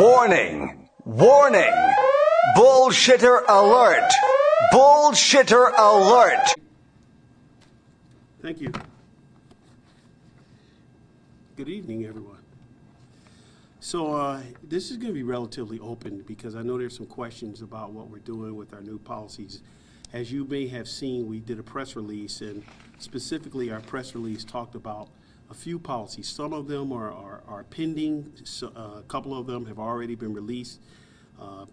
Warning! Warning! Bullshitter alert! Bullshitter alert! Thank you. Good evening, everyone. So this is going to be relatively open because I know there's some questions about what we're doing with our new policies. As you may have seen, we did a press release, and specifically our press release talked about a few policies. Some of them are pending. A couple of them have already been released.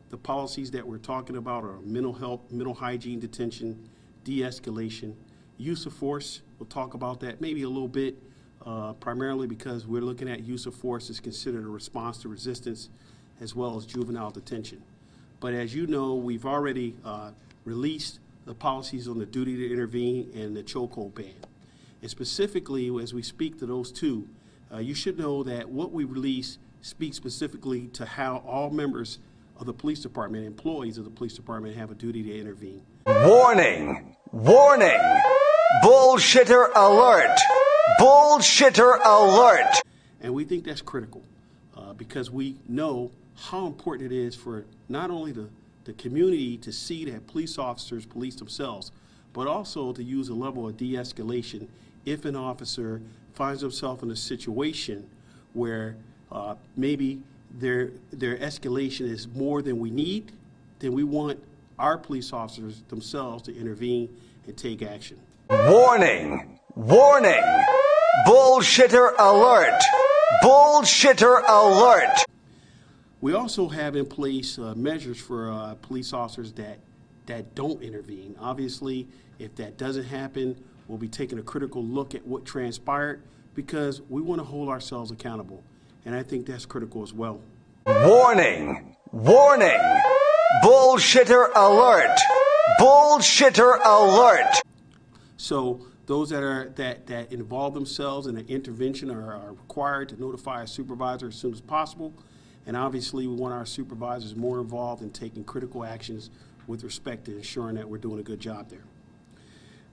The policies that we're talking about are mental health, mental hygiene detention, de-escalation, use of force. We'll talk about that maybe a little bit, primarily because we're looking at use of force as considered a response to resistance as well as juvenile detention. But as you know, we've already released the policies on the duty to intervene and the chokehold ban. And specifically, as we speak to those two, you should know that what we release speaks specifically to how all members of the police department, employees of the police department, have a duty to intervene. Warning! Warning! Bullshitter alert! Bullshitter alert! And we think that's critical because we know how important it is for not only the community to see that police officers police themselves, but also to use a level of de-escalation if an officer finds himself in a situation where maybe their escalation is more than we need. Then we want our police officers themselves to intervene and take action. Warning! Warning! Bullshitter alert! Bullshitter alert! We also have in place measures for police officers that don't intervene. Obviously, if that doesn't happen, we'll be taking a critical look at what transpired because we want to hold ourselves accountable. And I think that's critical as well. Warning! Warning! Bullshitter alert! Bullshitter alert! So those that involve themselves in an intervention are required to notify a supervisor as soon as possible. And obviously, we want our supervisors more involved in taking critical actions with respect to ensuring that we're doing a good job there.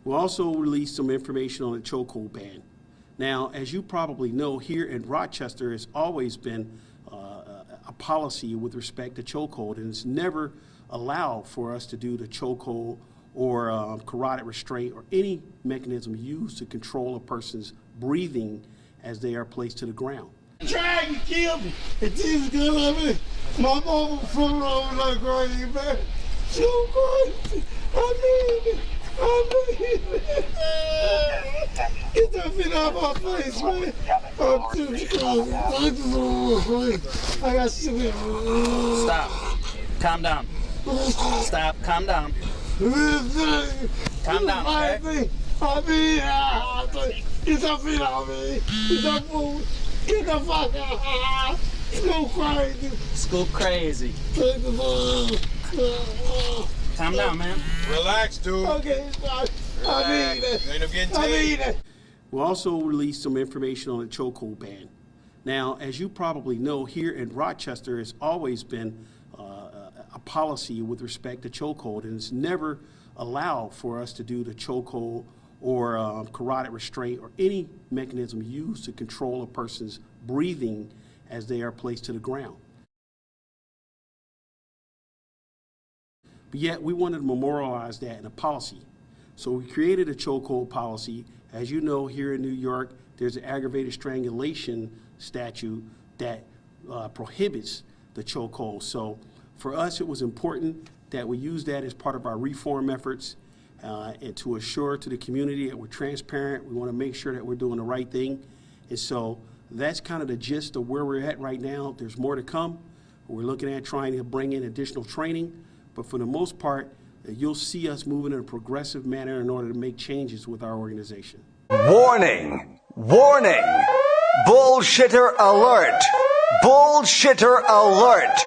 We'll also release some information on the chokehold ban. Now, as you probably know, here in Rochester, it's always been a policy with respect to chokehold, and it's never allowed for us to do the chokehold or carotid restraint or any mechanism used to control a person's breathing as they are placed to the ground. Trying to kill me. And Jesus good at me. My mama falling over like crazy, man. So crazy. I mean it. Get that feet out my face, man. I'm too close. I got shit. Stop. Calm down. Stop. Calm down. Calm down, okay? I mean, get that feet out me. Get that food. Get the fuck out! School crazy! School crazy. Calm down, man. Relax, dude. Okay, sorry. I mean it. You end up getting taken. We'll also release some information on the chokehold ban. Now, as you probably know, here in Rochester, it's always been a policy with respect to chokehold, and it's never allowed for us to do the chokehold or carotid restraint or any mechanism used to control a person's breathing as they are placed to the ground. But yet we wanted to memorialize that in a policy. So we created a chokehold policy. As you know, here in New York, there's an aggravated strangulation statute that prohibits the chokehold. So for us, it was important that we use that as part of our reform efforts. And to assure to the community that we're transparent. We want to make sure that we're doing the right thing. And so that's kind of the gist of where we're at right now. There's more to come. We're looking at trying to bring in additional training. But for the most part, you'll see us moving in a progressive manner in order to make changes with our organization. Warning! Warning! Bullshitter alert! Bullshitter alert!